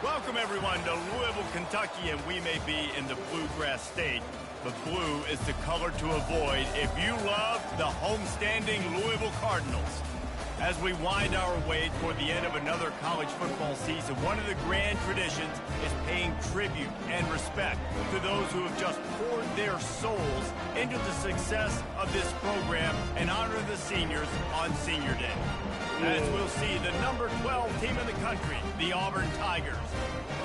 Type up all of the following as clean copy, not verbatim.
Welcome, everyone, to Louisville, Kentucky, and we may be in the Bluegrass State, but blue is the color to avoid if you love the homestanding Louisville Cardinals. As we wind our way toward the end of another college football season, one of the grand traditions is paying tribute and respect to those who have just poured their souls into the success of this program and honor the seniors on Senior Day. As we'll see, the number 12 team in the country, the Auburn Tigers,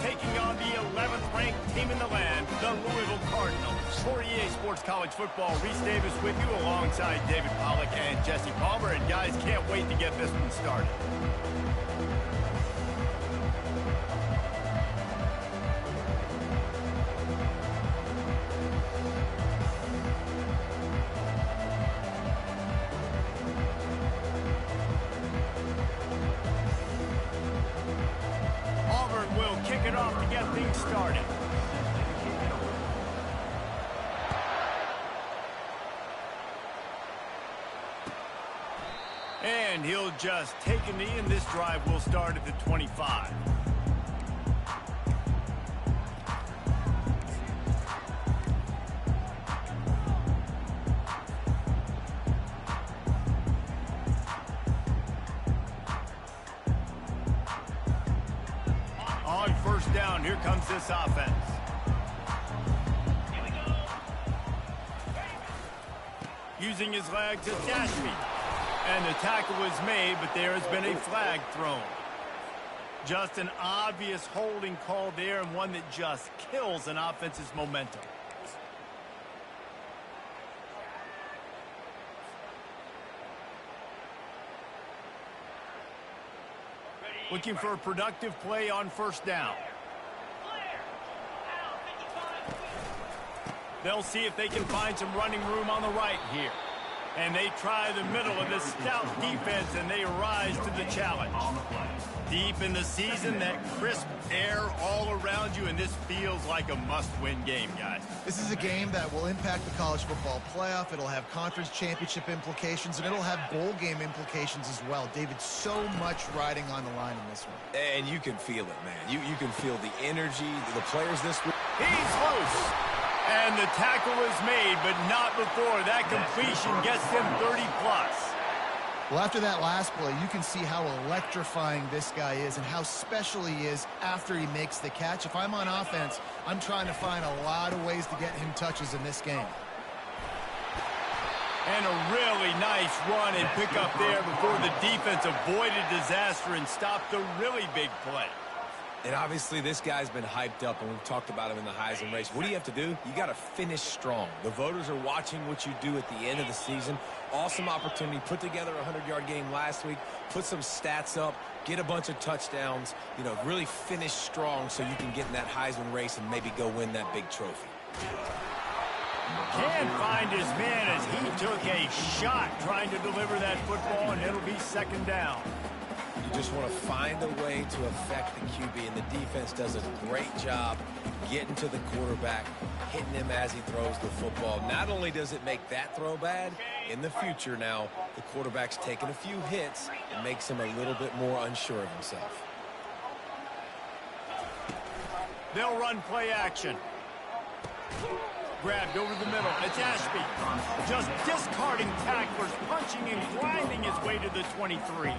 taking on the 11th ranked team in the land, the Louisville Cardinals. For EA Sports College Football, Reese Davis with you alongside David Pollack and Jesse Palmer. And guys, can't wait to get this one started. Auburn will kick it off to get things started. And he'll just take a knee, and this drive will start at the 25. On first down, here comes this offense. Using his legs to dash me. And the tackle was made, but there has been a flag thrown. Just an obvious holding call there, and one that just kills an offense's momentum. Looking for a productive play on first down. They'll see if they can find some running room on the right here. And they try the middle of this stout defense, and they rise to the challenge. Deep in the season, that crisp air all around you, and this feels like a must-win game, guys. This is a game that will impact the college football playoff. It'll have conference championship implications, and it'll have bowl game implications as well. David, so much riding on the line in this one. And you can feel it, man. You can feel the energy, the players this week. He's loose. And the tackle is made, but not before that completion gets him 30-plus. Well, after that last play, you can see how electrifying this guy is and how special he is after he makes the catch. If I'm on offense, I'm trying to find a lot of ways to get him touches in this game. And a really nice run and pick up there before the defense avoided disaster and stopped the really big play. And obviously this guy's been hyped up, and we've talked about him in the Heisman race. What do you have to do? You got to finish strong. The voters are watching what you do at the end of the season. Awesome opportunity. Put together a 100-yard game last week. Put some stats up. Get a bunch of touchdowns. You know, really finish strong so you can get in that Heisman race and maybe go win that big trophy. Can't find his man as he took a shot trying to deliver that football, and it'll be second down. You just want to find a way to affect the QB, and the defense does a great job getting to the quarterback, hitting him as he throws the football. Not only does it make that throw bad, in the future now, the quarterback's taking a few hits and makes him a little bit more unsure of himself. They'll run play action. Grabbed over the middle. It's Ashby. Just discarding tacklers, punching and grinding his way to the 23.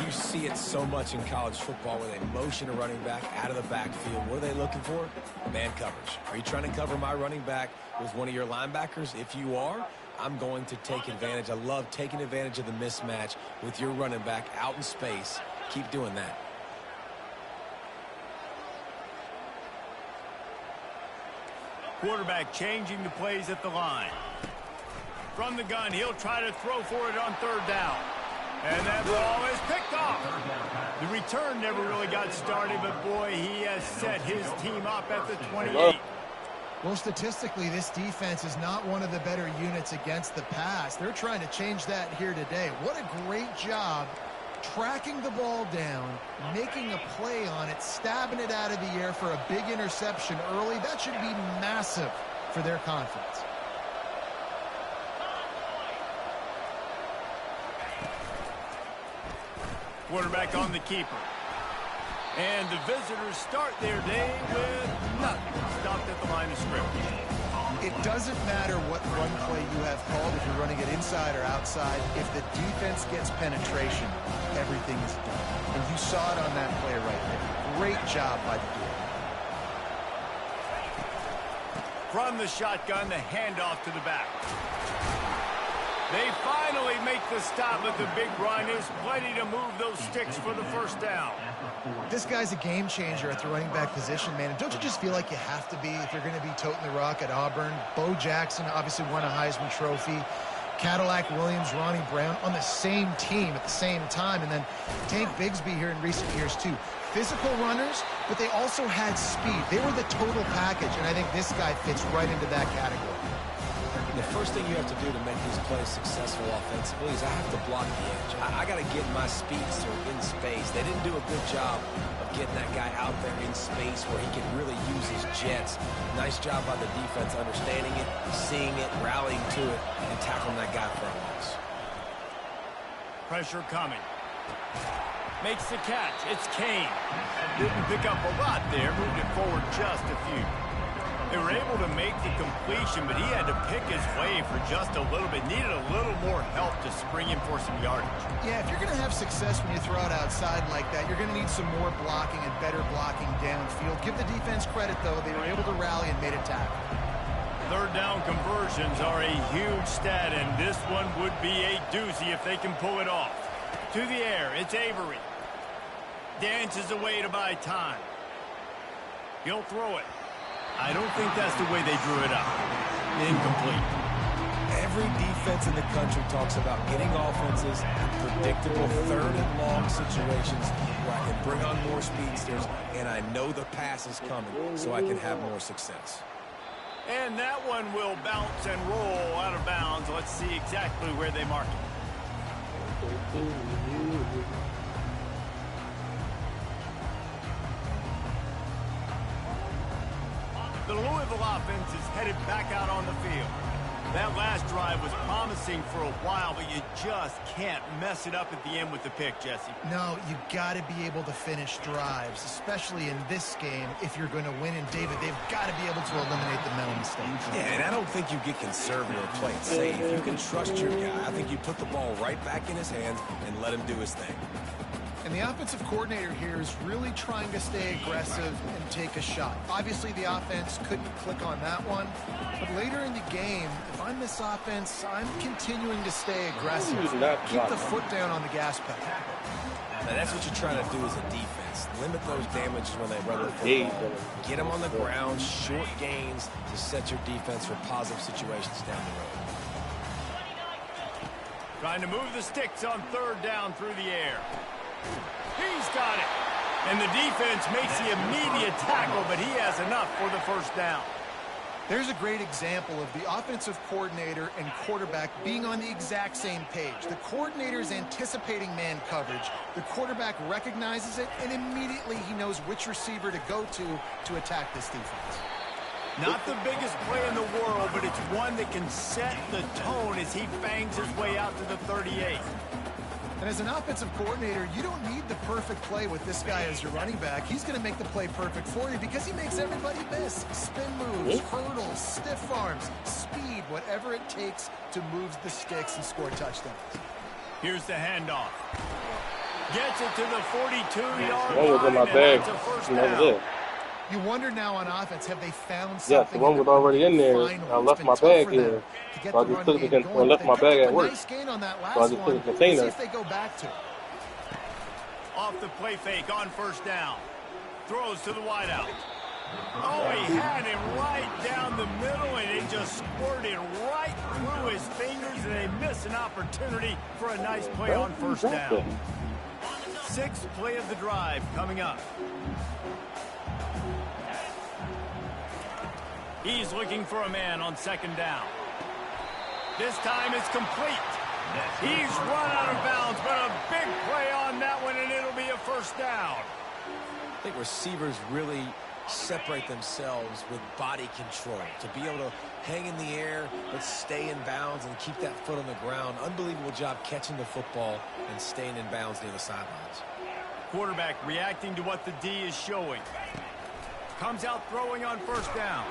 You see it so much in college football where they motion a running back out of the backfield. What are they looking for? Man coverage. Are you trying to cover my running back with one of your linebackers? If you are, I'm going to take advantage. I love taking advantage of the mismatch with your running back out in space. Keep doing that. Quarterback changing the plays at the line. From the gun, he'll try to throw for it on third down. And that ball is picked off. The return never really got started, but boy, he has set his team up at the 28. Well, statistically, this defense is not one of the better units against the pass. They're trying to change that here today. What a great job tracking the ball down, making a play on it, stabbing it out of the air for a big interception early. That should be massive for their confidence. Quarterback on the keeper. And the visitors start their day with nothing. Stopped at the line of scrimmage. It doesn't matter what run play you have called, if you're running it inside or outside. If the defense gets penetration, everything is done. And you saw it on that play right there. Great job by the defense. From the shotgun, the handoff to the back. They finally make the stop, but the big run is plenty to move those sticks for the first down. This guy's a game changer at the running back position, man. And don't you just feel like you have to be if you're going to be toting the rock at Auburn? Bo Jackson obviously won a Heisman Trophy. Cadillac Williams, Ronnie Brown on the same team at the same time. And then Tank Bigsby here in recent years, too. Physical runners, but they also had speed. They were the total package, and I think this guy fits right into that category. The first thing you have to do to make these plays successful offensively is I have to block the edge. I got to get my speedster in space. They didn't do a good job of getting that guy out there in space where he can really use his jets. Nice job by the defense understanding it, seeing it, rallying to it, and tackling that guy for a loss. Pressure coming. Makes the catch. It's Kane. Didn't pick up a lot there. Moved it forward just a few. They were able to make the completion, but he had to pick his way for just a little bit. Needed a little more help to spring him for some yardage. Yeah, if you're going to have success when you throw it outside like that, you're going to need some more blocking and better blocking downfield. Give the defense credit, though. They were able to rally and made a tackle. Third down conversions are a huge stat, and this one would be a doozy if they can pull it off. To the air, it's Avery. Dances away to buy time. He'll throw it. I don't think that's the way they drew it up. Incomplete. Every defense in the country talks about getting offenses in predictable third and long situations where I can bring on more speedsters and I know the pass is coming so I can have more success. And that one will bounce and roll out of bounds. Let's see exactly where they mark it. The Louisville offense is headed back out on the field. That last drive was promising for a while, but you just can't mess it up at the end with the pick, Jesse. No, you got to be able to finish drives, especially in this game if you're going to win. And, David, they've got to be able to eliminate the mental mistakes. Yeah, and I don't think you get conservative or play it safe. You can trust your guy. I think you put the ball right back in his hands and let him do his thing. And the offensive coordinator here is really trying to stay aggressive and take a shot. Obviously, the offense couldn't click on that one. But later in the game, if I'm this offense, I'm continuing to stay aggressive. Keep the foot down on the gas pedal. Now, that's what you're trying to do as a defense. Limit those damages when they run the football. Get them on the ground, short gains to set your defense for positive situations down the road. Trying to move the sticks on third down through the air. He's got it. And the defense makes the immediate tackle, but he has enough for the first down. There's a great example of the offensive coordinator and quarterback being on the exact same page. The coordinator is anticipating man coverage. The quarterback recognizes it, and immediately he knows which receiver to go to attack this defense. Not the biggest play in the world, but it's one that can set the tone as he bangs his way out to the 38. And as an offensive coordinator, you don't need the perfect play with this guy as your running back. He's going to make the play perfect for you because he makes everybody miss. Spin moves, hurdles, stiff arms, speed, whatever it takes to move the sticks and score touchdowns. Here's the handoff. Gets it to the 42-yard One was in my line, bag. and that's a first Over down. there. You wonder now on offense, have they found Yes, something? the one was already in there. I left my bag here. So I just took it and left my bag at work. Nice gain on that So I last just one. took the container. See if they go back to it. Off the play fake on first down. Throws to the wideout. Oh, he had him right down the middle, and it just squirted right through his fingers, and they miss an opportunity for a nice play on first down. Sixth play of the drive coming up. He's looking for a man on second down. This time it's complete. He's run out of bounds, but a big play on that one, and it'll be a first down. I think receivers really separate themselves with body control to be able to hang in the air but stay in bounds and keep that foot on the ground. Unbelievable job catching the football and staying in bounds near the sidelines. Quarterback reacting to what the D is showing. Comes out throwing on first down.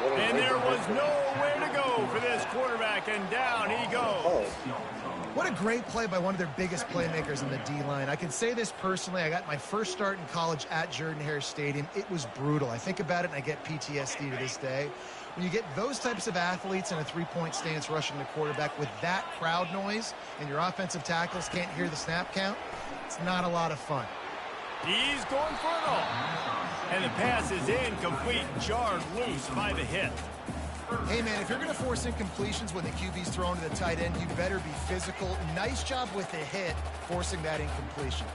And there was nowhere to go for this quarterback, and down he goes. What a great play by one of their biggest playmakers in the D-line. I can say this personally. I got my first start in college at Jordan-Hare Stadium. It was brutal. I think about it, and I get PTSD to this day. When you get those types of athletes in a three-point stance rushing the quarterback with that crowd noise and your offensive tackles can't hear the snap count, it's not a lot of fun. He's going for it all. And the pass is incomplete, jarred loose by the hit. Hey, man, if you're going to force incompletions when the QB's thrown to the tight end, you better be physical. Nice job with the hit, forcing that incompletion.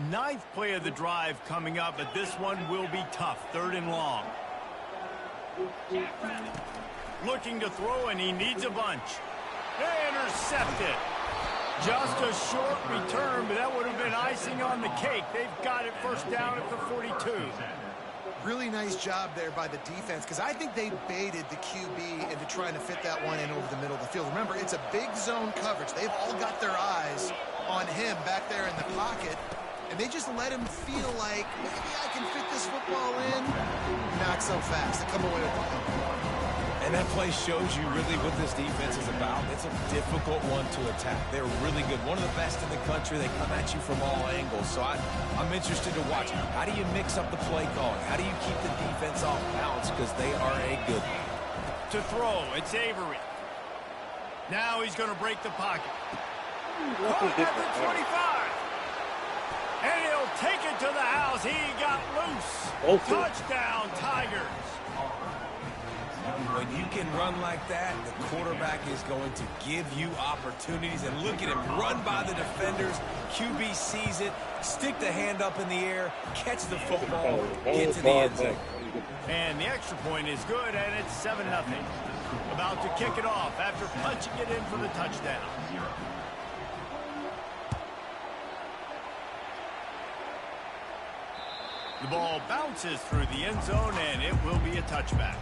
Ninth play of the drive coming up, but this one will be tough. Third and long. Looking to throw, and he needs a bunch. Intercepted. Just a short return, but that would have been icing on the cake. They've got it first down at the 42. Really nice job there by the defense, because I think they baited the QB into trying to fit that one in over the middle of the field. Remember, it's a big zone coverage. They've all got their eyes on him back there in the pocket, and they just let him feel like, maybe I can fit this football in. Not so fast. They come away with the ball. And that play shows you really what this defense is about. It's a difficult one to attack. They're really good. One of the best in the country. They come at you from all angles. So I'm interested to watch. How do you mix up the play calling? How do you keep the defense off balance? Because they are a good one. To throw, it's Avery. Now he's going to break the pocket. Caught at the 25. And he'll take it to the house. He got loose. Touchdown, Tigers. When you can run like that, the quarterback is going to give you opportunities. And look at him run by the defenders. QB sees it, stick the hand up in the air, catch the football, get to the end zone. And the extra point is good, and it's 7-0. About to kick it off after punching it in for the touchdown. The ball bounces through the end zone, and it will be a touchback.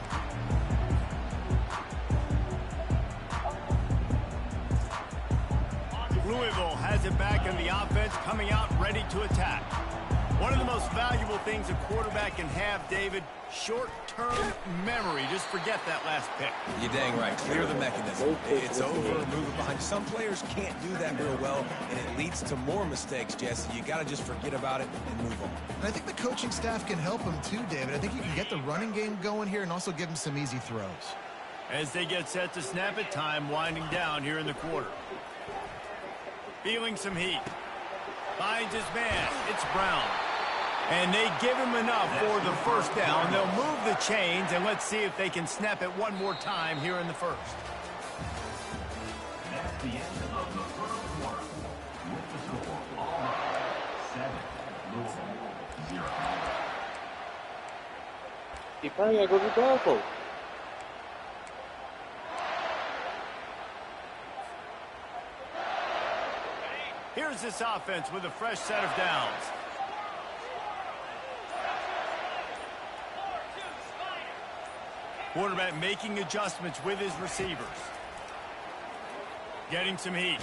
Louisville has it back in the offense, coming out ready to attack. One of the most valuable things a quarterback can have, David, short-term memory. Just forget that last pick. You're dang right. Clear the mechanism. It's over, move it behind you. Some players can't do that real well, and it leads to more mistakes, Jesse. You got to just forget about it and move on. And I think the coaching staff can help him too, David. I think you can get the running game going here and also give him some easy throws. As they get set to snap it, time winding down here in the quarter. Feeling some heat. Finds his man. It's Brown. And they give him enough for the first down. They'll move the chains, and let's see if they can snap it one more time here in the first. That's the end of the first quarter. With the score, Auburn 7, Louisville 0. He probably got to go to the bathroom. Here's this offense with a fresh set of downs. Quarterback making adjustments with his receivers. Getting some heat.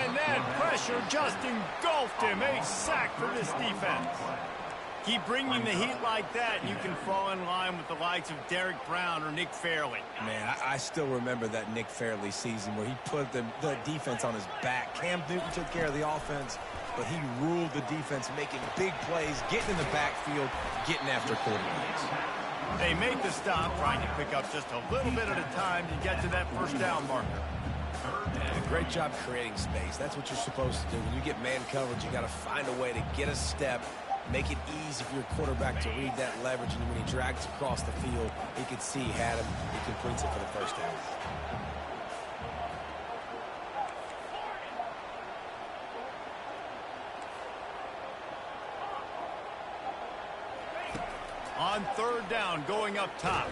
And that pressure just engulfed him. A sack for this defense. Keep bringing the heat like that, and you can fall in line with the likes of Derek Brown or Nick Fairley. Man, I still remember that Nick Fairley season where he put the defense on his back. Cam Newton took care of the offense, but he ruled the defense, making big plays, getting in the backfield, getting after quarterbacks. They make the stop, trying to pick up just a little bit at a time to get to that first down marker. Yeah, great job creating space. That's what you're supposed to do. When you get man coverage, you got to find a way to get a step, make it easy for your quarterback to read that leverage, and when he drags across the field, he can see he had him. He completes it for the first down. On third down, going up top.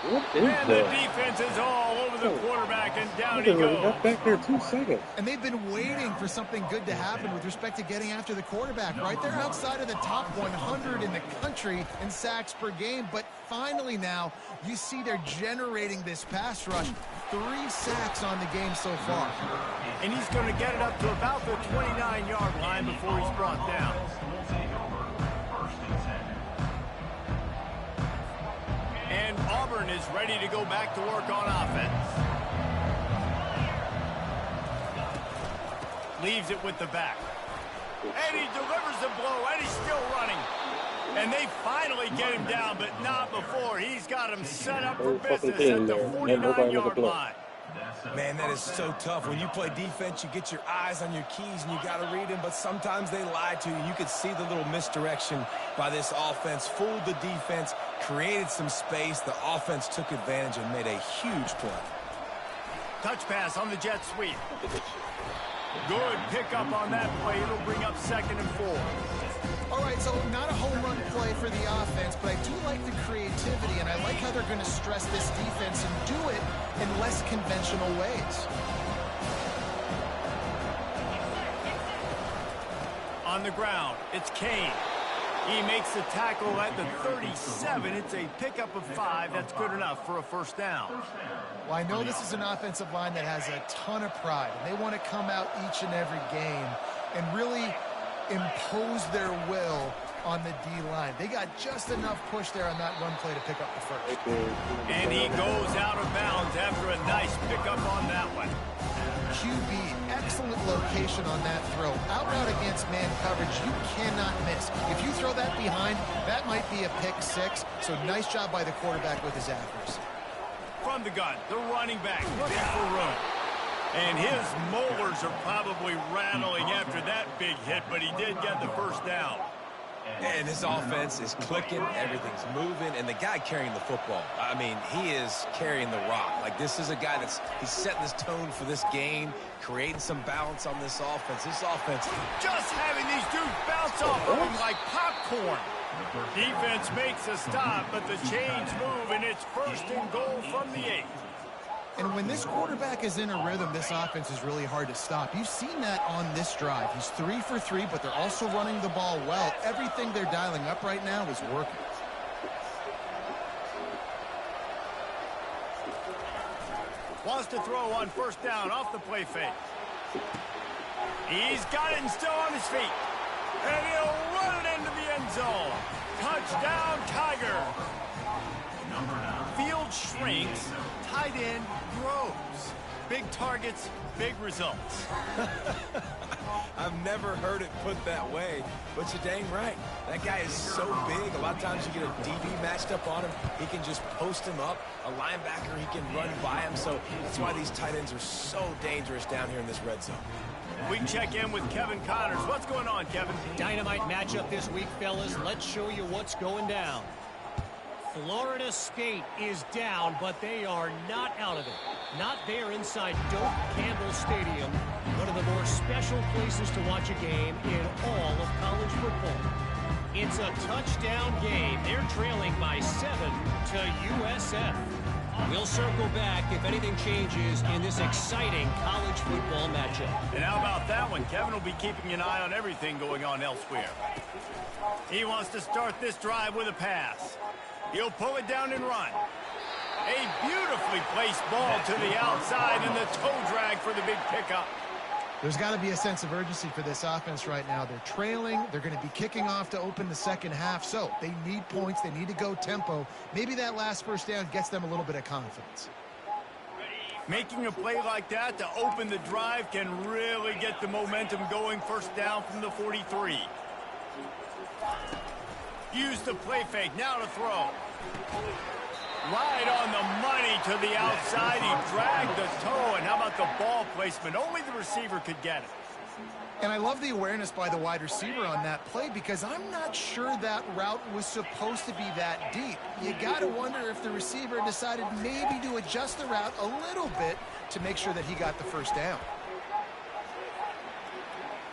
What is And the that? defense is all over the quarterback, and down he goes. Got back there 2 seconds. And they've been waiting for something good to happen with respect to getting after the quarterback, right? They're outside of the top 100 in the country in sacks per game, but finally now you see they're generating this pass rush. 3 sacks on the game so far. And he's going to get it up to about the 29-yard line before he's brought down. And Auburn is ready to go back to work on offense. Leaves it with the back. And he delivers the blow, and he's still running. And they finally get him down, but not before. He's got him set up for business at the 49-yard line. Man, that is so tough. When you play defense, you get your eyes on your keys, and you got to read them, but sometimes they lie to you. You could see the little misdirection by this offense, fooled the defense, created some space. The offense took advantage and made a huge play. Touch pass on the jet sweep. Good pickup on that play. It'll bring up 2nd and 4. All right, so not a home run play for the offense, but I do like the creativity, and I like how they're going to stress this defense and do it in less conventional ways. On the ground, it's Kane. He makes the tackle at the 37. It's a pickup of 5. That's good enough for a first down. Well, I know this is an offensive line that has a ton of pride, and they want to come out each and every game and really impose their will on the D-line. They got just enough push there on that run play to pick up the first. And he goes out of bounds after a nice pickup on that one. QB, excellent location on that throw. Out route against man coverage, you cannot miss. If you throw that behind, that might be a pick 6. So nice job by the quarterback with his accuracy. From the gun, the running back looking for room. And his molars are probably rattling after that big hit, but he did get the first down. And his offense is clicking, everything's moving, and the guy carrying the football, I mean, he is carrying the rock. Like, this is a guy he's setting this tone for this game, creating some balance on this offense. This offense just having these dudes bounce off of him like popcorn. Defense makes a stop, but the chains move, and it's 1st and goal from the 8. And when this quarterback is in a rhythm, this offense is really hard to stop. You've seen that on this drive. He's 3 for 3, but they're also running the ball well. Everything they're dialing up right now is working. Wants to throw on first down off the play fake. He's got it and still on his feet. And he'll run it into the end zone. Touchdown, Tiger. Number 9. Field shrinks, tight end grows. Big targets, big results. I've never heard it put that way, but you're dang right. That guy is so big. A lot of times you get a DB matched up on him. He can just post him up. A linebacker, he can run by him. So that's why these tight ends are so dangerous down here in this red zone. We check in with Kevin Connors. What's going on, Kevin? Dynamite matchup this week, fellas. Let's show you what's going down. Florida State is down, but they are not out of it. Not there inside Doak Campbell Stadium, one of the more special places to watch a game in all of college football. It's a touchdown game. They're trailing by 7 to USF. We'll circle back if anything changes in this exciting college football matchup. And how about that one? Kevin will be keeping an eye on everything going on elsewhere. He wants to start this drive with a pass. He'll pull it down and run. A beautifully placed ball to the outside and the toe drag for the big pickup. There's got to be a sense of urgency for this offense right now. They're trailing. They're going to be kicking off to open the second half. So they need points. They need to go tempo. Maybe that last first down gets them a little bit of confidence. Making a play like that to open the drive can really get the momentum going. First down from the 43. Use the play fake. Now to throw. Right on the money to the outside. He dragged the toe. And how about the ball placement? Only the receiver could get it. And I love the awareness by the wide receiver on that play because I'm not sure that route was supposed to be that deep. You got to wonder if the receiver decided maybe to adjust the route a little bit to make sure that he got the first down.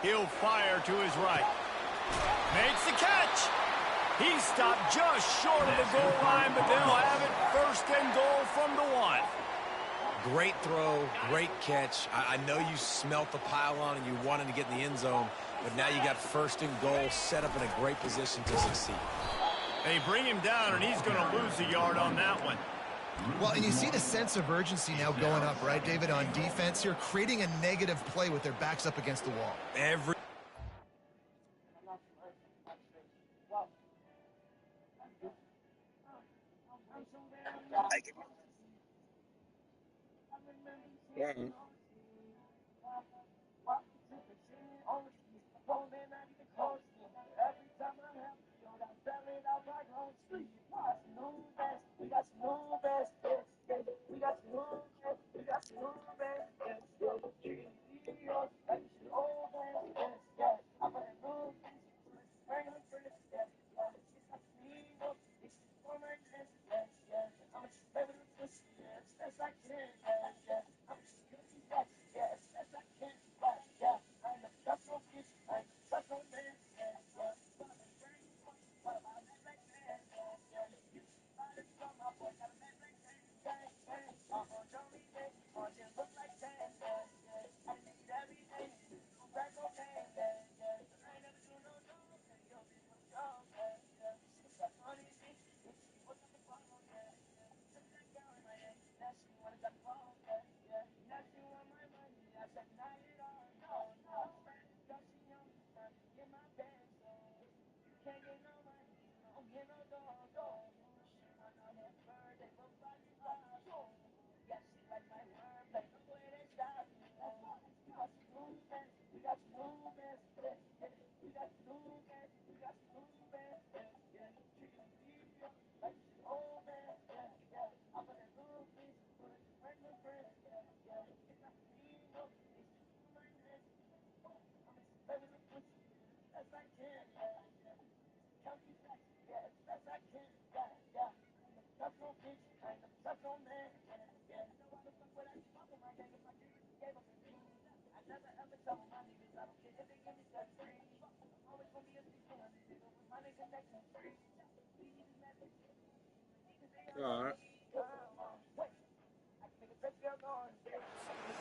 He'll fire to his right. Makes the catch. He stopped just short of the goal line, but they'll have it first and goal from the 1. Great throw, great catch. I know you smelt the pylon and you wanted to get in the end zone, but now you got first and goal set up in a great position to succeed. They bring him down, and he's going to lose a yard on that one. Well, and you see the sense of urgency now going up, right, David, on defense here, creating a negative play with their backs up against the wall.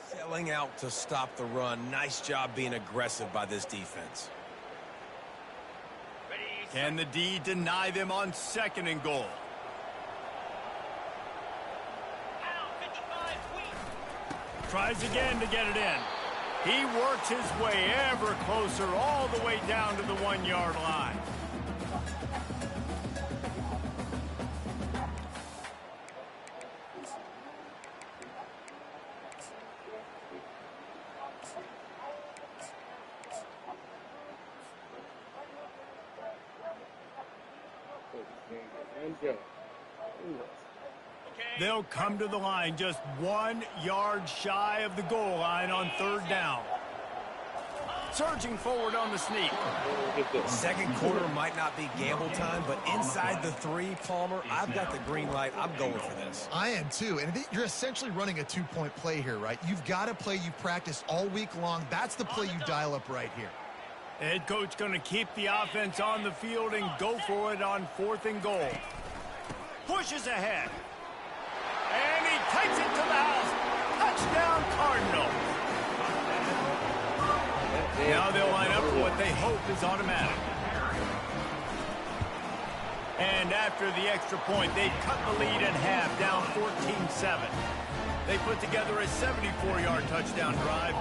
Selling out to stop the run. Nice job being aggressive by this defense. Can the D deny them on second and goal? Tries again to get it in. He works his way ever closer all the way down to the 1-yard line. They'll come to the line just 1 yard shy of the goal line on 3rd down. Surging forward on the sneak. Second quarter might not be gamble time, but inside the 3, Palmer, I've got the green light. I'm going for this. I am too, and you're essentially running a 2-point play here, right? You've got a play you've practiced all week long. That's the play you dial up right here. Head coach going to keep the offense on the field and go for it on 4th and goal. Pushes ahead. And he takes it to the house. Touchdown, Cardinals. Now they'll line up for what they hope is automatic. And after the extra point, they cut the lead in half, down 14-7. They put together a 74-yard touchdown drive,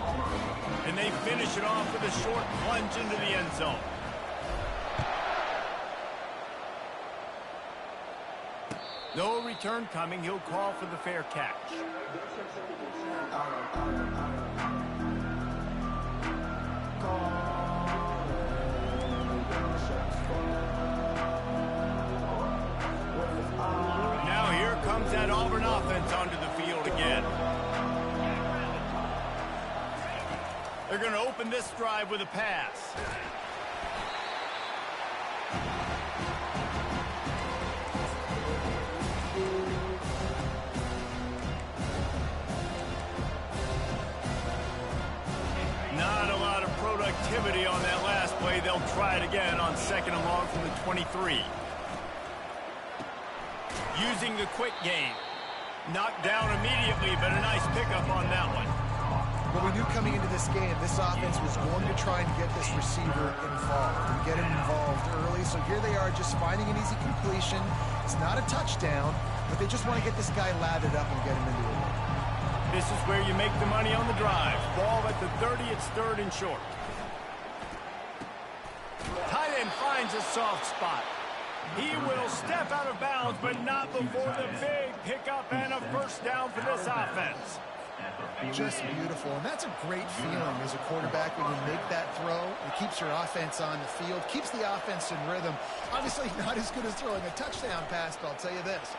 and they finish it off with a short plunge into the end zone. No return coming. He'll call for the fair catch. Now here comes that Auburn offense onto the field again. They're going to open this drive with a pass. Not a lot of productivity on that last play. They'll try it again on 2nd and long from the 23. Using the quick game. Knocked down immediately, but a nice pickup on that one. Well, we knew coming into this game, this offense was going to try and get this receiver involved and get him involved early. So here they are just finding an easy completion. It's not a touchdown, but they just want to get this guy lathered up and get him into it. This is where you make the money on the drive. Ball at the 30, it's 3rd and short. Tight end finds a soft spot. He will step out of bounds, but not before the big pickup and a 1st down for this offense. Just beautiful, and that's a great feeling as a quarterback when you make that throw. It keeps your offense on the field, keeps the offense in rhythm. Obviously not as good as throwing a touchdown pass, but I'll tell you this,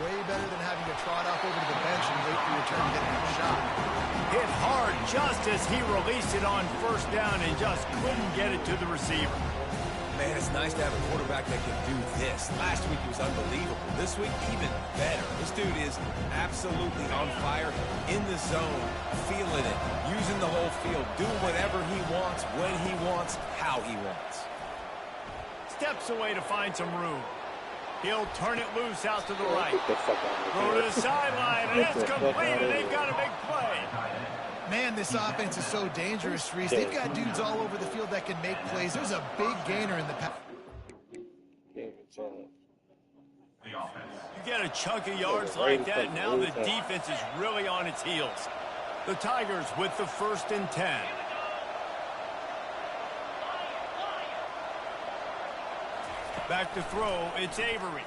way better than having to trot off over to the bench and wait for your turn to get a shot. Hit hard just as he released it on 1st down and just couldn't get it to the receiver. Man, it's nice to have a quarterback that can do this. Last week he was unbelievable. This week, even better. This dude is absolutely on fire, in the zone, feeling it, using the whole field, doing whatever he wants, when he wants, how he wants. Steps away to find some room. He'll turn it loose out to the right. Throw to the sideline, and it's completed. They've got a big play. Man, this offense is so dangerous, Reese. They've got dudes all over the field that can make plays. There's a big gainer in the pass. You get a chunk of yards like that, now the defense is really on its heels. The Tigers with the 1st and 10. Back to throw, it's Avery.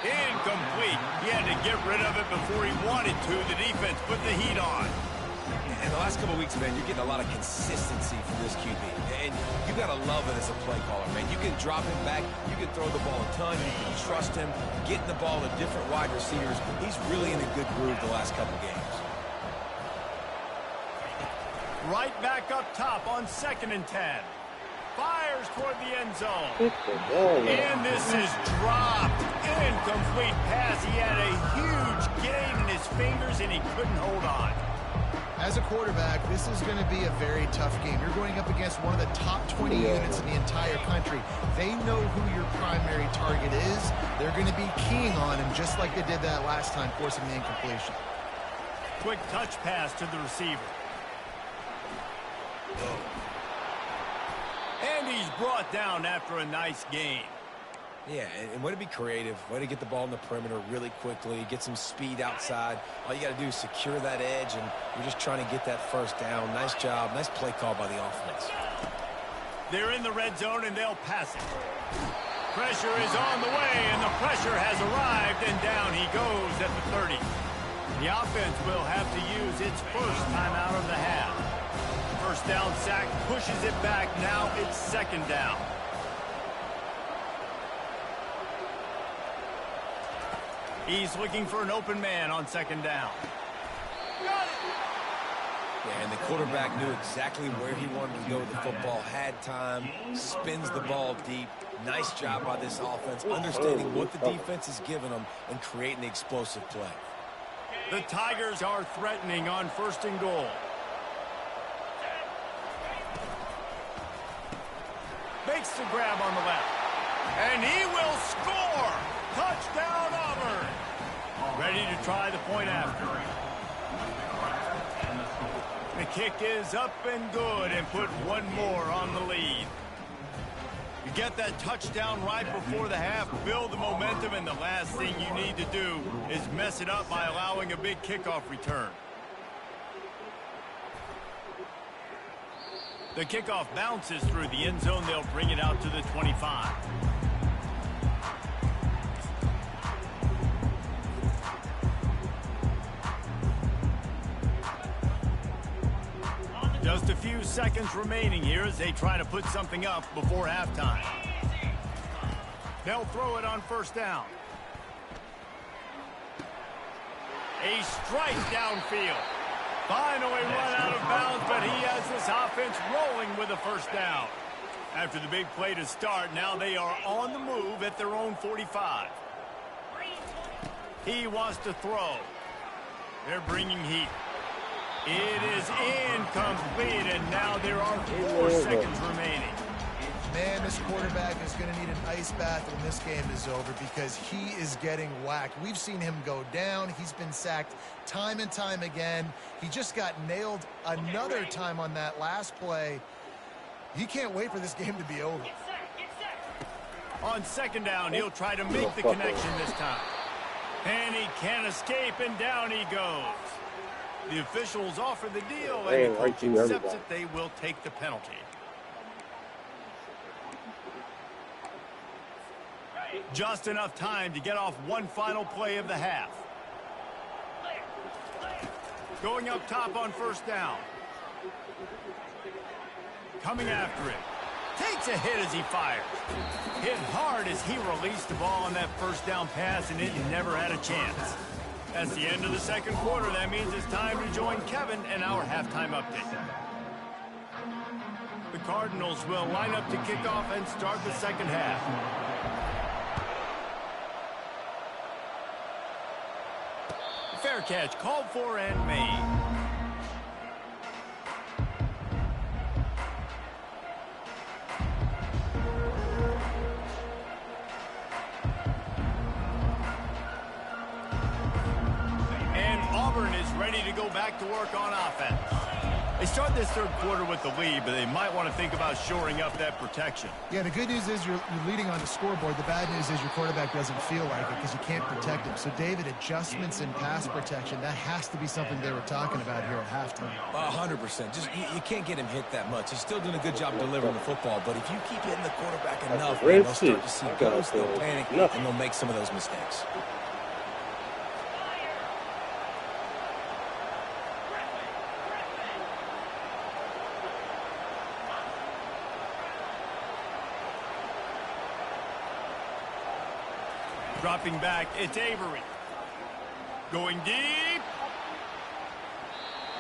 Incomplete. He had to get rid of it before he wanted to. The defense put the heat on. In the last couple of weeks, man, you're getting a lot of consistency from this QB. And you got to love it as a play caller, man. You can drop him back. You can throw the ball a ton. You can trust him. Getting the ball to different wide receivers. He's really in a good groove the last couple games. Right back up top on 2nd and 10. Fires toward the end zone. And this is dropped. Incomplete pass. He had a huge gain in his fingers, and he couldn't hold on. As a quarterback, this is going to be a very tough game. You're going up against one of the top 20 units in the entire country. They know who your primary target is. They're going to be keying on him just like they did that last time, forcing the incompletion. Quick touch pass to the receiver. And he's brought down after a nice gain. Yeah, and way to be creative, way to get the ball in the perimeter really quickly, get some speed outside. All you got to do is secure that edge, and you're just trying to get that first down. Nice job, nice play call by the offense. They're in the red zone, and they'll pass it. Pressure is on the way, and the pressure has arrived, and down he goes at the 30. The offense will have to use its first timeout of the half. First down sack pushes it back. Now it's second down. He's looking for an open man on second down. Yeah, and the quarterback knew exactly where he wanted to go with the football, had time, spins the ball deep. Nice job by this offense, understanding what the defense is giving them and creating the explosive play. The Tigers are threatening on first and goal. Makes the grab on the left. And he will score! Touchdown, Auburn! Ready to try the point after. The kick is up and good and put one more on the lead. You get that touchdown right before the half, build the momentum, and the last thing you need to do is mess it up by allowing a big kickoff return. The kickoff bounces through the end zone. They'll bring it out to the 25. Just a few seconds remaining here as they try to put something up before halftime. They'll throw it on first down. A strike downfield. Finally run out of bounds, but he has this offense rolling with a first down. After the big play to start, now they are on the move at their own 45. He wants to throw. They're bringing heat. It is incomplete, and now there are 4 seconds remaining. Man, this quarterback is going to need an ice bath when this game is over because he is getting whacked. We've seen him go down. He's been sacked time and time again. He just got nailed another time on that last play. He can't wait for this game to be over. On second down, he'll try to make the connection this time. And he can't escape, and down he goes. The officials offer the deal, and the coach accepts it. They will take the penalty. Just enough time to get off one final play of the half. Going up top on first down. Coming after it. Takes a hit as he fires. Hit hard as he released the ball on that first down pass, and it never had a chance. That's the end of the second quarter. That means it's time to join Kevin and our halftime update. The Cardinals will line up to kick off and start the second half. Fair catch called for and made. Auburn is ready to go back to work on offense. They start this third quarter with the lead, but they might want to think about shoring up that protection. Yeah, the good news is you're leading on the scoreboard. The bad news is your quarterback doesn't feel like it because you can't protect him. So, David, adjustments in pass protection, that has to be something they were talking about here at halftime. 100%. Just you can't get him hit that much. He's still doing a good job delivering the football, but if you keep hitting the quarterback enough, they'll start to see ghosts, they'll panic, and they'll make some of those mistakes. Dropping back, it's Avery. Going deep.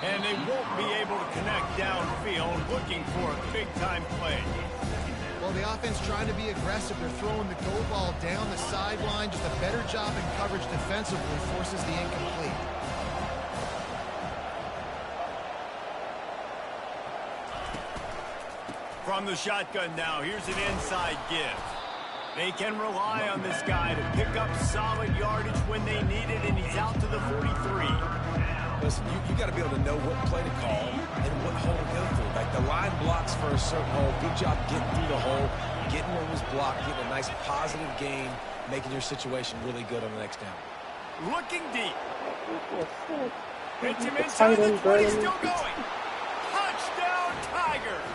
And they won't be able to connect downfield, looking for a big-time play. Well, the offense trying to be aggressive. They're throwing the go ball down the sideline. Just a better job in coverage defensively forces the incomplete. From the shotgun now, here's an inside give. They can rely on this guy to pick up solid yardage when they need it, and he's out to the 43. Listen, you got to be able to know what play to call and what hole to go through. Like the line blocks for a certain hole. Good job getting through the hole. getting what was blocked, getting a nice positive gain, making your situation really good on the next down. Looking deep. Hits him inside the 20, still going. Touchdown Tigers.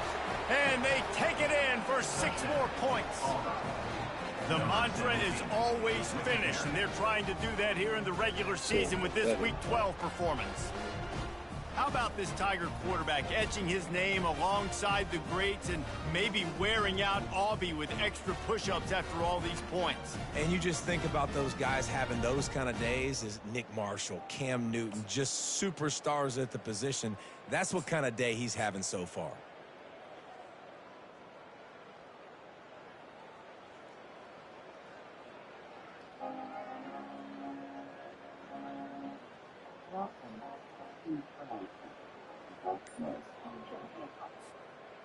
And they take it in for 6 more points. The mantra is always finish, and they're trying to do that here in the regular season with this Week 12 performance. How about this Tiger quarterback etching his name alongside the greats and maybe wearing out Aubie with extra push-ups after all these points? And you just think about those guys having those kind of days as Nick Marshall, Cam Newton, just superstars at the position. That's what kind of day he's having so far.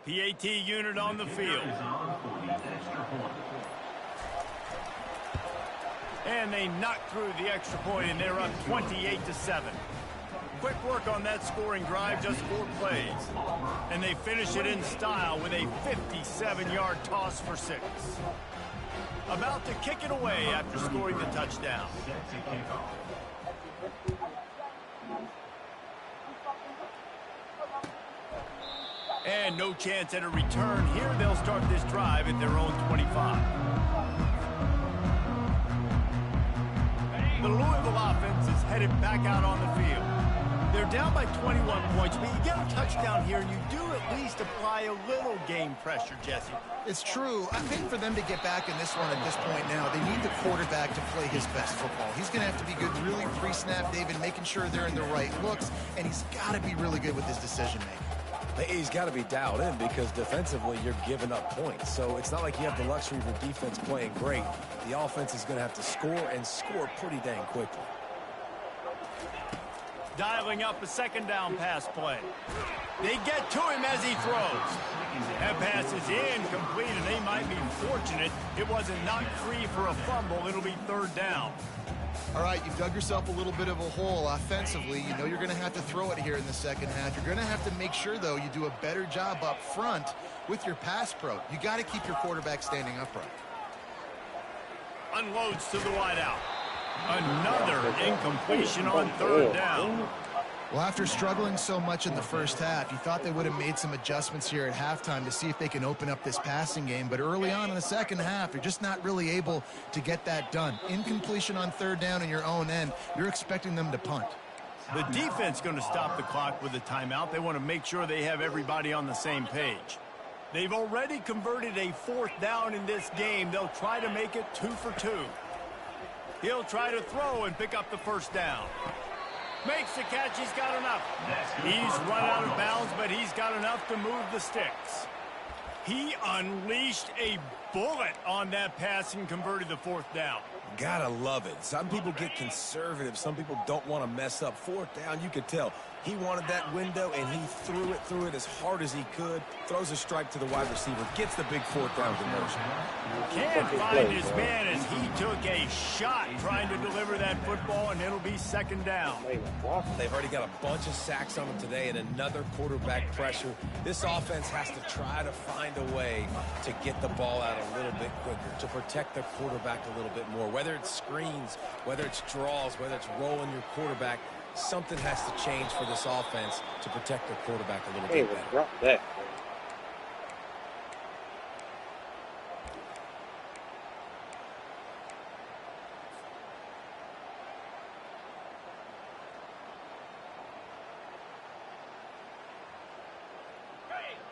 PAT unit on the field. And they knock through the extra point, and they're up 28-7. Quick work on that scoring drive, just 4 plays. And they finish it in style with a 57-yard toss for 6. About to kick it away after scoring the touchdown. And no chance at a return here. They'll start this drive at their own 25. The Louisville offense is headed back out on the field. They're down by 21 points, but you get a touchdown here, and you do at least apply a little game pressure, Jesse. It's true. I'm waiting for them to get back in this one at this point now. They need the quarterback to play his best football. He's going to have to be good really pre-snap, David, making sure they're in the right looks, and he's got to be really good with his decision-making. He's got to be dialed in because defensively you're giving up points. So it's not like you have the luxury of your defense playing great. The offense is going to have to score and score pretty dang quickly. Dialing up a second down pass play. They get to him as he throws. That pass is incomplete, and they might be fortunate it wasn't knocked free for a fumble. It'll be 3rd down. All right, you've dug yourself a little bit of a hole offensively. You know you're going to have to throw it here in the second half. You're going to have to make sure, though, you do a better job up front with your pass pro. You got to keep your quarterback standing upright. Unloads to the wideout. Another incompletion on 3rd down. Well, after struggling so much in the first half, you thought they would have made some adjustments here at halftime to see if they can open up this passing game. But early on in the second half, you're just not really able to get that done. Incompletion on 3rd down in your own end, you're expecting them to punt. The defense going to stop the clock with a timeout. They want to make sure they have everybody on the same page. They've already converted a 4th down in this game. They'll try to make it 2 for 2. He'll try to throw and pick up the 1st down. Makes the catch. He's got enough. He's run out of bounds, but he's got enough to move the sticks. He unleashed a bullet on that pass and converted the 4th down. Gotta love it. Some people get conservative. Some people don't want to mess up. 4th down, you could tell. He wanted that window, and he threw it as hard as he could. Throws a stripe to the wide receiver. Gets the big 4th down conversion. Can't find his man as he took a shot trying to deliver that football, and it'll be 2nd down. They've already got a bunch of sacks on them today and another quarterback pressure. This offense has to try to find a way to get the ball out a little bit quicker, to protect their quarterback a little bit more. Whether it's screens, whether it's draws, whether it's rolling your quarterback, something has to change for this offense to protect their quarterback a little bit better. Drop that.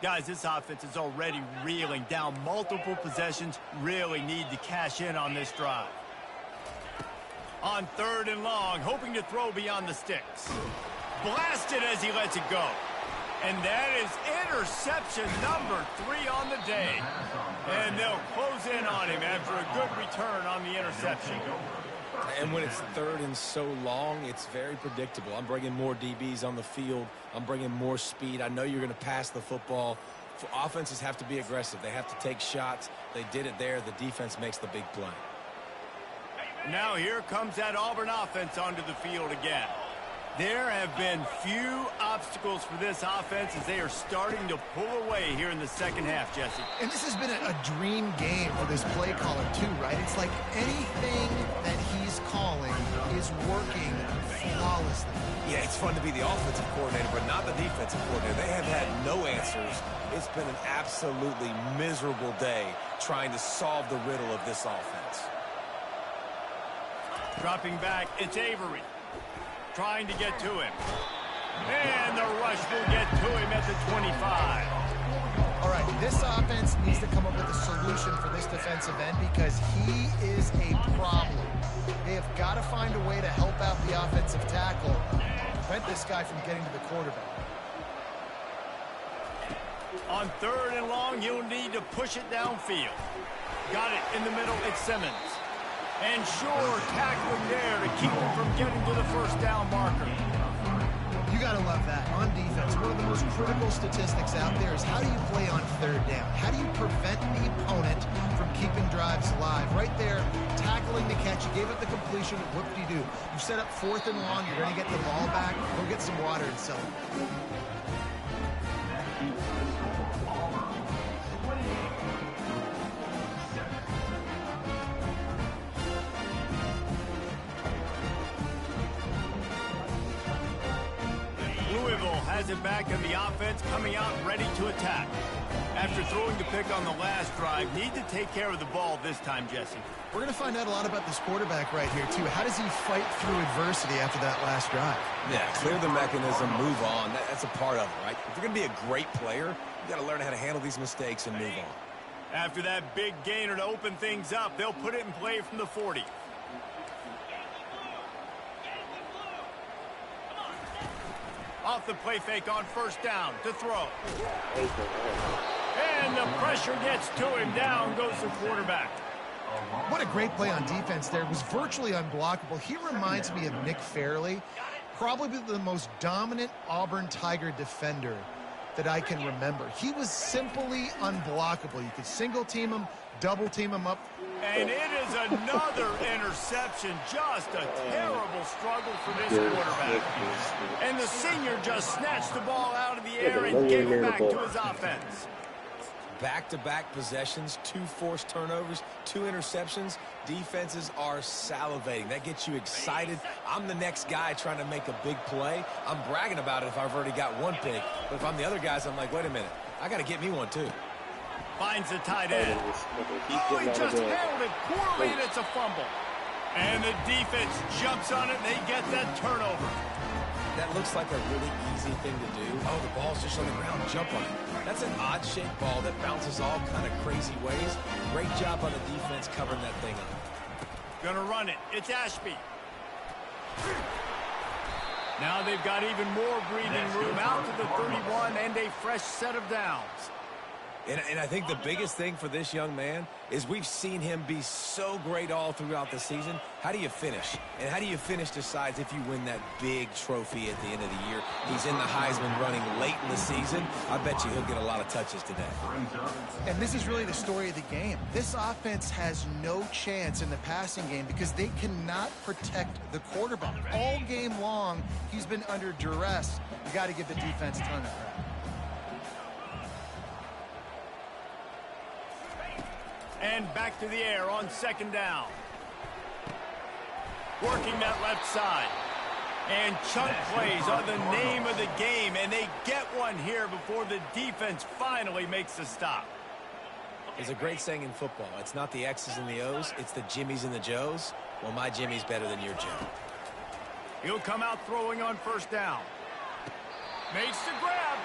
Guys, this offense is already reeling down multiple possessions. Really need to cash in on this drive. On 3rd and long, hoping to throw beyond the sticks. Blasted as he lets it go. And that is interception number 3 on the day. And they'll close in on him after a good return on the interception. And when it's 3rd and so long, it's very predictable. I'm bringing more DBs on the field. I'm bringing more speed. I know you're going to pass the football. Offenses have to be aggressive. They have to take shots. They did it there. The defense makes the big play. Now here comes that Auburn offense onto the field again. There have been few obstacles for this offense as they are starting to pull away here in the second half, Jesse. And this has been a dream game for this play caller, too, right? It's like anything that he's calling is working flawlessly. Yeah, it's fun to be the offensive coordinator, but not the defensive coordinator. They have had no answers. It's been an absolutely miserable day trying to solve the riddle of this offense. Dropping back, it's Avery. Trying to get to him. And the rush will get to him at the 25. All right, this offense needs to come up with a solution for this defensive end because he is a problem. They have got to find a way to help out the offensive tackle, prevent this guy from getting to the quarterback. On 3rd and long, you'll need to push it downfield. Got it in the middle, it's Simmons. And sure, tackling there to keep him from getting to the first down marker. You got to love that. On defense, one of the most critical statistics out there is how do you play on 3rd down? How do you prevent the opponent from keeping drives alive? Right there, tackling the catch. You gave up the completion. Whoop-de-doo. You set up 4th and long. You're going to get the ball back. Go get some water and sell it. Has it back in the offense, coming out ready to attack. After throwing the pick on the last drive, need to take care of the ball this time, Jesse. We're going to find out a lot about this quarterback right here, too. How does he fight through adversity after that last drive? Yeah, clear the mechanism, move on. That's a part of it, right? If you're going to be a great player, you got to learn how to handle these mistakes and move on. After that big gainer to open things up, they'll put it in play from the 40. Off the play fake on 1st down to throw. And the pressure gets to him. Down goes the quarterback. What a great play on defense there. It was virtually unblockable. He reminds me of Nick Fairley, probably the most dominant Auburn Tiger defender that I can remember. He was simply unblockable. You could single team him, double team him up. And it is another interception. Just a terrible struggle for this quarterback. And the senior just snatched the ball out of the air and gave it back to his offense. Back-to-back possessions, 2 forced turnovers, 2 interceptions. Defenses are salivating. That gets you excited. I'm the next guy trying to make a big play. I'm bragging about it if I've already got one pick. But if I'm the other guys, I'm like, wait a minute. I got to get me one, too. Finds the tight end. Oh, he just handled it poorly, and it's a fumble. And the defense jumps on it, and they get that turnover. That looks like a really easy thing to do. Oh, the ball's just on the ground. Jump on it. That's an odd-shaped ball that bounces all kind of crazy ways. Great job on the defense covering that thing up. Gonna run it. It's Ashby. Now they've got even more breathing room out to the 31 and a fresh set of downs. And I think the biggest thing for this young man is we've seen him be so great all throughout the season. How do you finish? And how do you finish decides if you win that big trophy at the end of the year. He's in the Heisman running late in the season. I bet you he'll get a lot of touches today. And this is really the story of the game. This offense has no chance in the passing game because they cannot protect the quarterback. All game long, he's been under duress. You got to give the defense a ton of credit. And back to the air on 2nd down. Working that left side. And chunk plays are the name of the game, and they get one here before the defense finally makes the stop. There's a great saying in football. It's not the X's and the O's, it's the Jimmies and the Joes. Well, my Jimmy's better than your Joe. He'll come out throwing on 1st down. Makes the grab.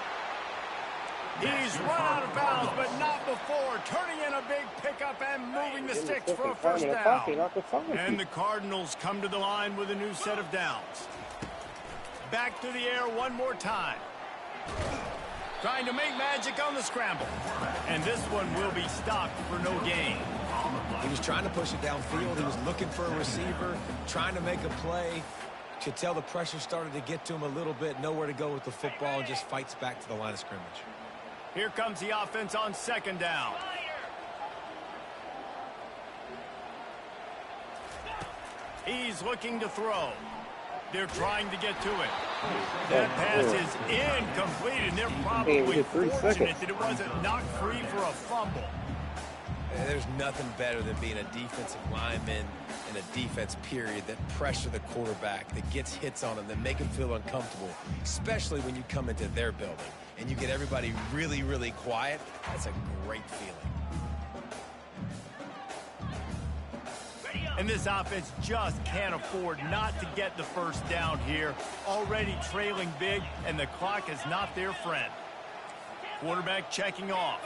He's run out of bounds, but not before. Turning in a big pickup and moving the sticks for a 1st down. And the Cardinals come to the line with a new set of downs. Back to the air one more time. Trying to make magic on the scramble. And this one will be stopped for no gain. He was trying to push it downfield. He was looking for a receiver, trying to make a play. Could tell the pressure started to get to him a little bit. Nowhere to go with the football, and just fights back to the line of scrimmage. Here comes the offense on 2nd down. He's looking to throw. They're trying to get to it. That pass is incomplete, and they're probably fortunate that it wasn't knocked free for a fumble. There's nothing better than being a defensive lineman and a defense period that pressure the quarterback, that gets hits on them, that make them feel uncomfortable, especially when you come into their building and you get everybody really, really quiet. That's a great feeling. And this offense just can't afford not to get the first down here. Already trailing big, and the clock is not their friend. Quarterback checking off.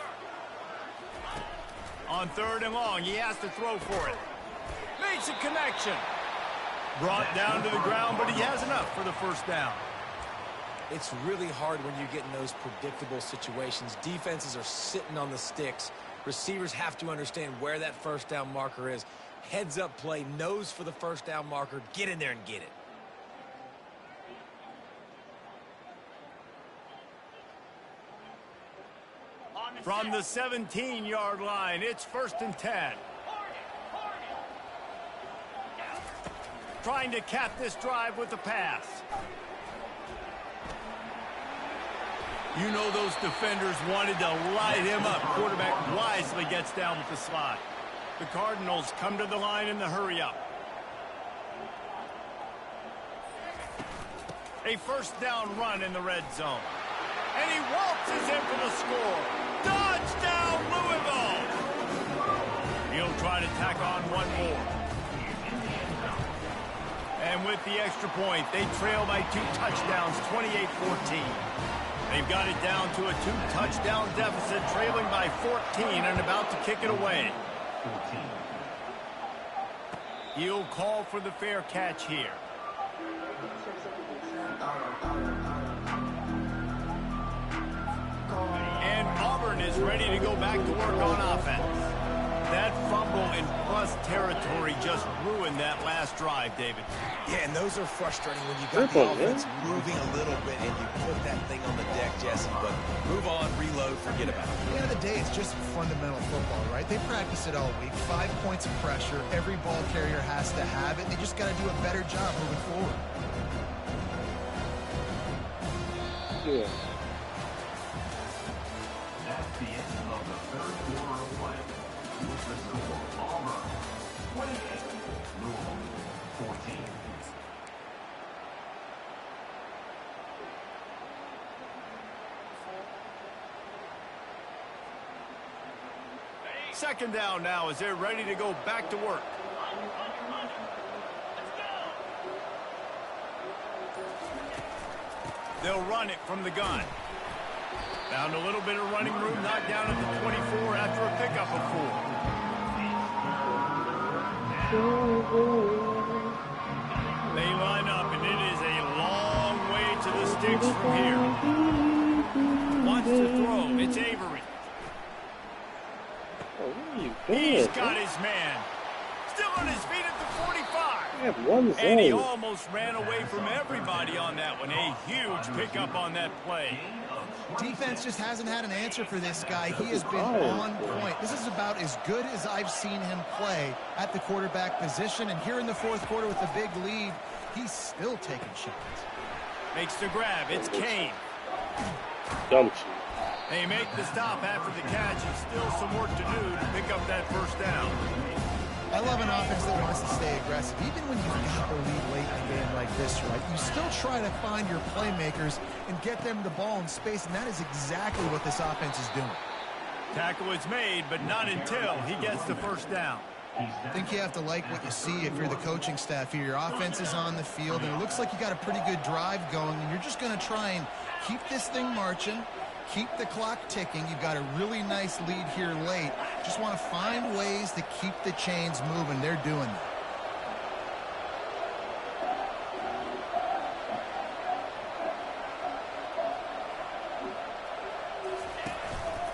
On 3rd and long, he has to throw for it. Makes a connection. Brought down to the ground, but he has enough for the first down. It's really hard when you get in those predictable situations. Defenses are sitting on the sticks. Receivers have to understand where that first down marker is. Heads up play, nose for the first down marker. Get in there and get it. From the 17-yard line, it's 1st and 10. Trying to cap this drive with the pass. You know those defenders wanted to light him up. Quarterback wisely gets down with the slide. The Cardinals come to the line in the hurry-up. A first down run in the red zone. And he waltzes in for the score. Touchdown, Louisville! He'll try to tack on one more. And with the extra point, they trail by 2 touchdowns, 28-14. They've got it down to a 2-touchdown deficit, trailing by 14 and about to kick it away. He'll call for the fair catch here. And Auburn is ready to go back to work on offense. That fumble in plus territory just ruined that last drive, David. Yeah, and those are frustrating when you got the offense moving a little bit and you put that thing on the deck, Jesse. But move on, reload, forget about it. At the end of the day, it's just fundamental football, right? They practice it all week. 5 points of pressure. Every ball carrier has to have it. They just got to do a better job moving forward. Yeah. That's the end of the 3rd quarter of play. With the score, Auburn 28, Louisville 14. Second down now as they're ready to go back to work. They'll run it from the gun. Found a little bit of running room, knocked down at the 24 after a pickup of 4. They line up, and it is a long way to the sticks from here. Wants to throw. It's Avery. Oh, what are you doing? He's got his man. Still on his feet at the 45. And he almost ran away from everybody on that one. A huge pickup on that play. Defense just hasn't had an answer for this guy. He has been on point. This is about as good as I've seen him play at the quarterback position. And here in the 4th quarter with a big lead, he's still taking shots. Makes the grab. It's Kane. Dumped. They make the stop after the catch, and still some work to do to pick up that first down. I love an offense that wants to stay aggressive. Even when you've got the lead late in a game like this, right, you still try to find your playmakers and get them the ball in space, and that is exactly what this offense is doing. Tackle is made, but not until he gets the first down. I think you have to like what you see if you're the coaching staff here. Your offense is on the field, and it looks like you got a pretty good drive going, and you're just going to try and keep this thing marching, keep the clock ticking. You've got a really nice lead here late. Just want to find ways to keep the chains moving. They're doing that.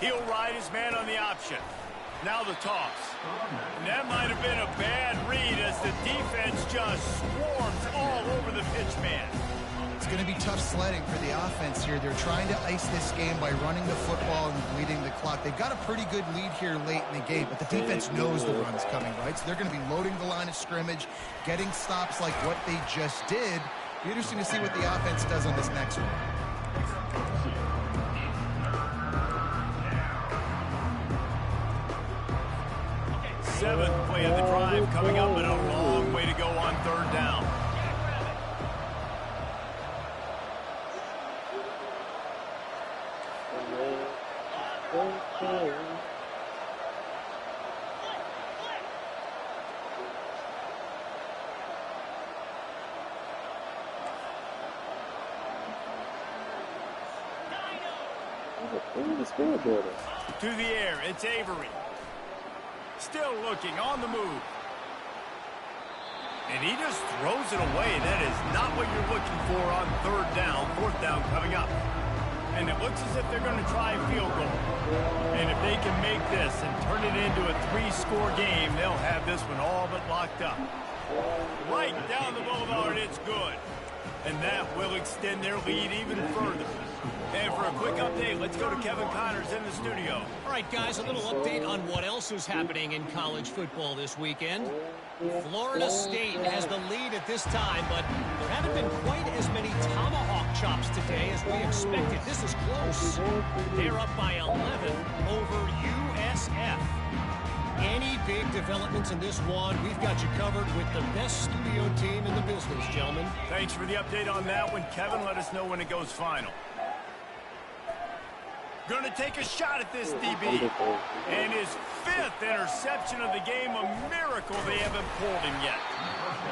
He'll ride his man on the option. Now the toss. And that might have been a bad read as the defense just swarms all over the pitch man. It's going to be tough sledding for the offense here. They're trying to ice this game by running the football and bleeding the clock. They've got a pretty good lead here late in the game, but the defense knows the run's coming, right? So they're going to be loading the line of scrimmage, getting stops like what they just did, Be interesting to see what the offense does on this next one. Seventh play of the drive coming up, but a long way to go on third down. To the air, it's Avery. Still looking, on the move. And he just throws it away. That is not what you're looking for on third down. Fourth down coming up. And it looks as if they're going to try a field goal. And if they can make this and turn it into a 3-score game, they'll have this one all but locked up. Right down the boulevard, it's good. And that will extend their lead even further. And for a quick update, let's go to Kevin Connors in the studio. All right, guys, a little update on what else is happening in college football this weekend. Florida State has the lead at this time, but there haven't been quite as many tomahawk chops today as we expected. This is close. They're up by 11 over USF. Any big developments in this one, we've got you covered with the best studio team in the business, gentlemen. Thanks for the update on that one, Kevin. Let us know when it goes final. Going to take a shot at this DB. And his 5th interception of the game, a miracle they haven't pulled him yet.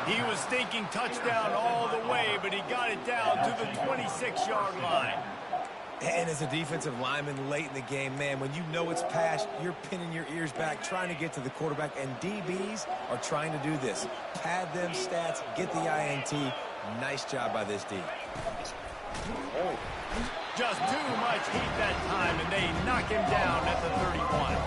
He was thinking touchdown all the way, but he got it down to the 26-yard line. And as a defensive lineman late in the game, man, when you know it's pass, you're pinning your ears back, trying to get to the quarterback, and DBs are trying to do this. Pad them stats, get the INT. Nice job by this D. Just too much heat that time, and they knock him down at the 31.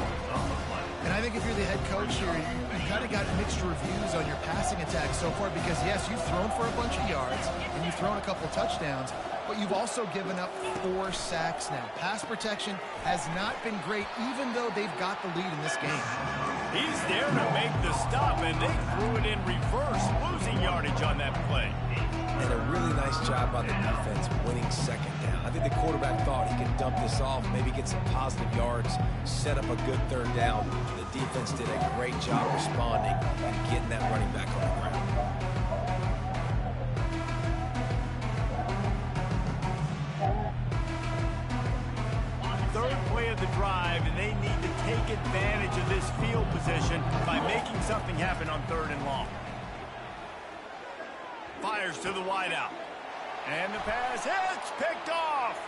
And I think if you're the head coach here, you kind of got mixed reviews on your passing attack so far because, yes, you've thrown for a bunch of yards and you've thrown a couple of touchdowns, but you've also given up 4 sacks now. Pass protection has not been great, even though they've got the lead in this game. He's there to make the stop, and they threw it in reverse, losing yardage on that play. And a really nice job by the defense winning second down. I think the quarterback thought he could dump this off, maybe get some positive yards, set up a good third down. The defense did a great job responding and getting that running back on the ground. Third play of the drive, and they need to take advantage of this field position by making something happen on third and long. Fires to the wideout. And the pass hits, picked off.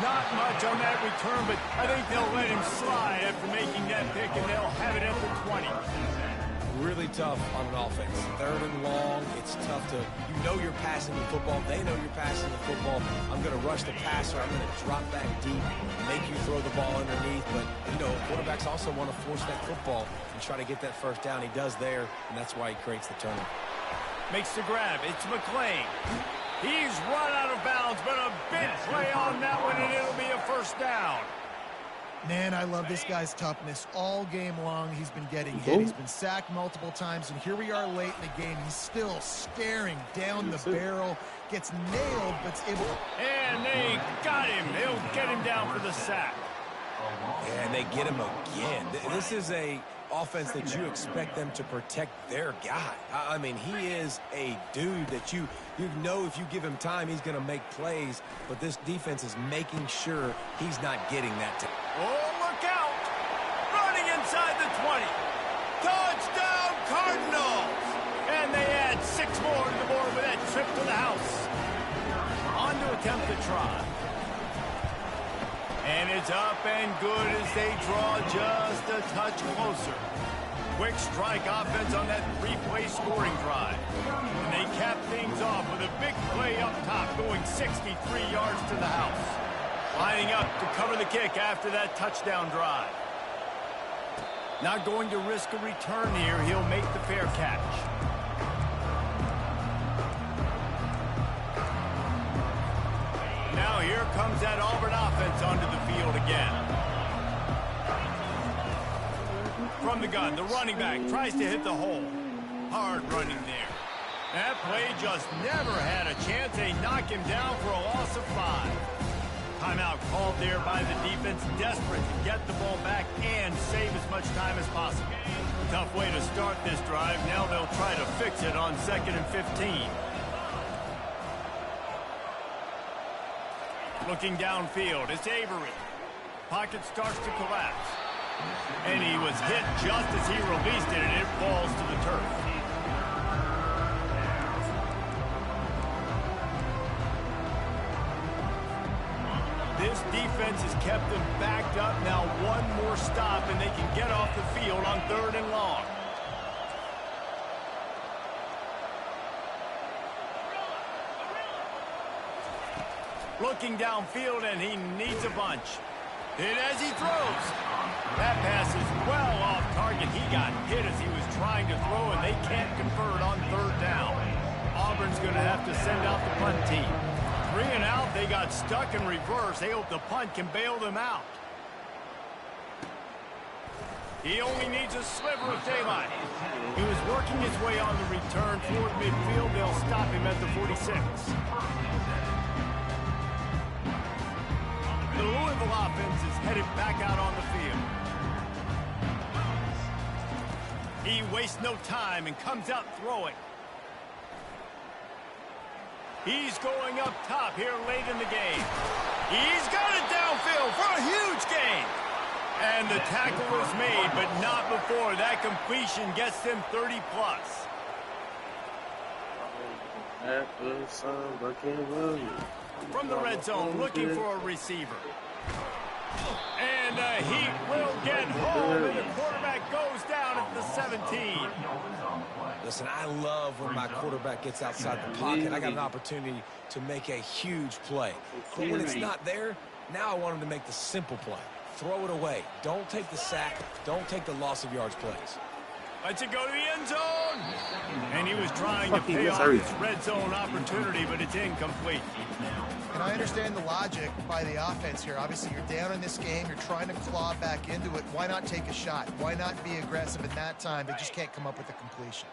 Not much on that return, but I think they'll let him slide after making that pick, and they'll have it at the 20. Really tough on an offense. Third and long, it's tough to, you know you're passing the football. They know you're passing the football. I'm going to rush the passer. I'm going to drop back deep, make you throw the ball underneath. But, you know, quarterbacks also want to force that football and try to get that first down. He does there, and that's why he creates the turnover. Makes the grab. It's McClain. He's run out of bounds, but a big play on that one, and it'll be a first down. Man, I love this guy's toughness. All game long, he's been getting hit. He's been sacked multiple times, and here we are late in the game. He's still staring down the barrel. Gets nailed, but's able to... And they got him. They'll get him down for the sack. Yeah, and they get him again. This is a offense that you expect them to protect their guy. I mean, he is a dude that you know if you give him time, he's going to make plays, but this defense is making sure he's not getting that time. Oh, look out! Running inside the 20. Touchdown, Cardinals! And they add 6 more to the board with that trip to the house. On to attempt the try. And it's up and good as they draw just a touch closer. Quick strike offense on that 3-play scoring drive. And they cap things off with a big play up top, going 63 yards to the house. Lining up to cover the kick after that touchdown drive. Not going to risk a return here. He'll make the fair catch. Now here comes that Auburn offense onto the field again. From the gun, the running back tries to hit the hole. Hard running there. That play just never had a chance. They knock him down for a loss of 5. Timeout called there by the defense, desperate to get the ball back and save as much time as possible. Tough way to start this drive. Now they'll try to fix it on 2nd and 15. Looking downfield, it's Avery. Pocket starts to collapse. And he was hit just as he released it, and it falls to the turf. This defense has kept them backed up. Now one more stop, and they can get off the field on 3rd and long. Looking downfield, and he needs a bunch. Hit as he throws. That pass is well off target. He got hit as he was trying to throw, and they can't convert on 3rd down. Auburn's going to have to send out the punt team. 3 and out, they got stuck in reverse. They hope the punt can bail them out. He only needs a sliver of daylight. He was working his way on the return toward midfield. They'll stop him at the 46. The Louisville offense is headed back out on the field. He wastes no time and comes out throwing. He's going up top here late in the game. He's got it downfield for a huge gain. And the tackle was made, but not before that completion gets them 30 plus. From the red zone, looking for a receiver. And he will get home, and the quarterback goes down at the 17. Listen, I love when my quarterback gets outside the pocket. I got an opportunity to make a huge play. But when it's not there, now I want him to make the simple play. Throw it away. Don't take the sack. Don't take the loss of yards plays. Lets it go to the end zone. And he was trying to pay off his red zone opportunity, but it's incomplete. And I understand the logic by the offense here. Obviously, you're down in this game. You're trying to claw back into it. Why not take a shot? Why not be aggressive in that time? They just can't come up with a completion.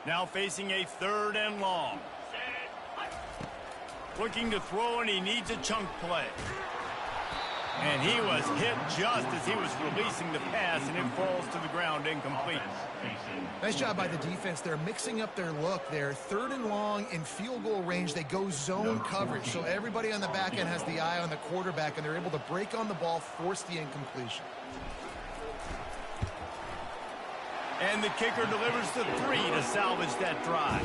Now facing a 3rd and long. Looking to throw, and he needs a chunk play. And he was hit just as he was releasing the pass, and it falls to the ground incomplete. Nice job by the defense. They're mixing up their look there. 3rd and long in field goal range. They go zone coverage. So everybody on the back end has the eye on the quarterback, and they're able to break on the ball, force the incompletion. And the kicker delivers the 3 to salvage that drive.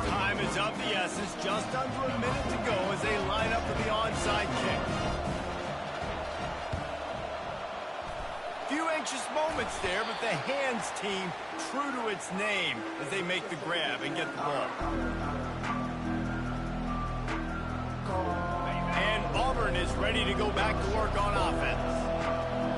Time is of the essence. Just under a minute to go as they line up for the onside kick. Few anxious moments there, but the hands team true to its name as they make the grab and get the ball. And Auburn is ready to go back to work on offense.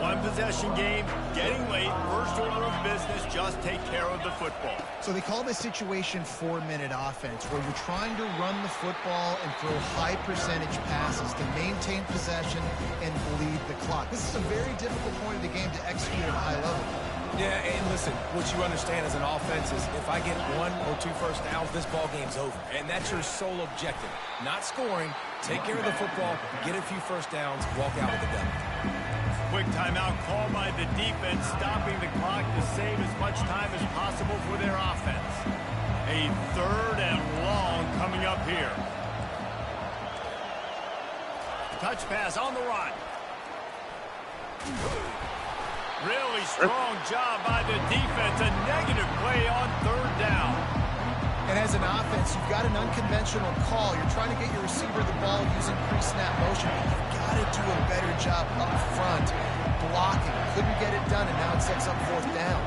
One possession game, getting late, first order of business, just take care of the football. So they call this situation 4-minute offense, where you're trying to run the football and throw high percentage passes to maintain possession and bleed the clock. This is a very difficult point of the game to execute at a high level. Yeah, and listen, what you understand as an offense is if I get 1 or 2 first downs, this ball game's over. And that's your sole objective. Not scoring, take care of the football, get a few first downs, walk out with the gun. Quick timeout called by the defense, stopping the clock to save as much time as possible for their offense. A 3rd and long coming up here. Touch pass on the run. Really strong job by the defense. A negative play on 3rd down. And as an offense, you've got an unconventional call. You're trying to get your receiver the ball using pre-snap motion. You've got to do a better job up front blocking. Couldn't get it done, and now it sets up 4th down.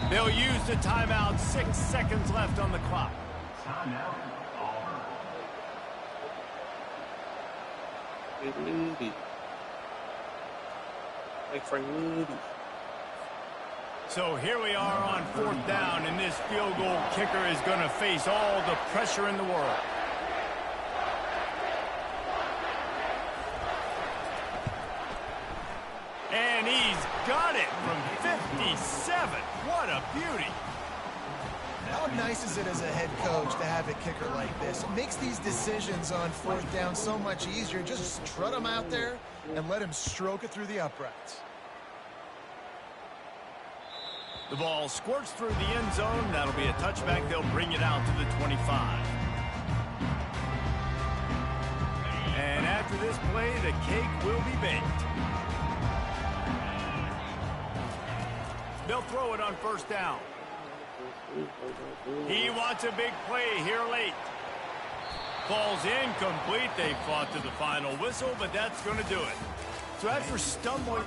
They'll use a timeout. 6 seconds left on the clock. Timeout, Auburn. So here we are on 4th down, and this field goal kicker is going to face all the pressure in the world. And he's got it from 57. What a beauty. How nice is it as a head coach to have a kicker like this? It makes these decisions on 4th down so much easier. Just strut him out there and let him stroke it through the uprights. The ball squirts through the end zone. That'll be a touchback. They'll bring it out to the 25. And after this play, the cake will be baked. They'll throw it on 1st down. He wants a big play here late. Ball's incomplete. They fought to the final whistle, but that's going to do it. So after stumbling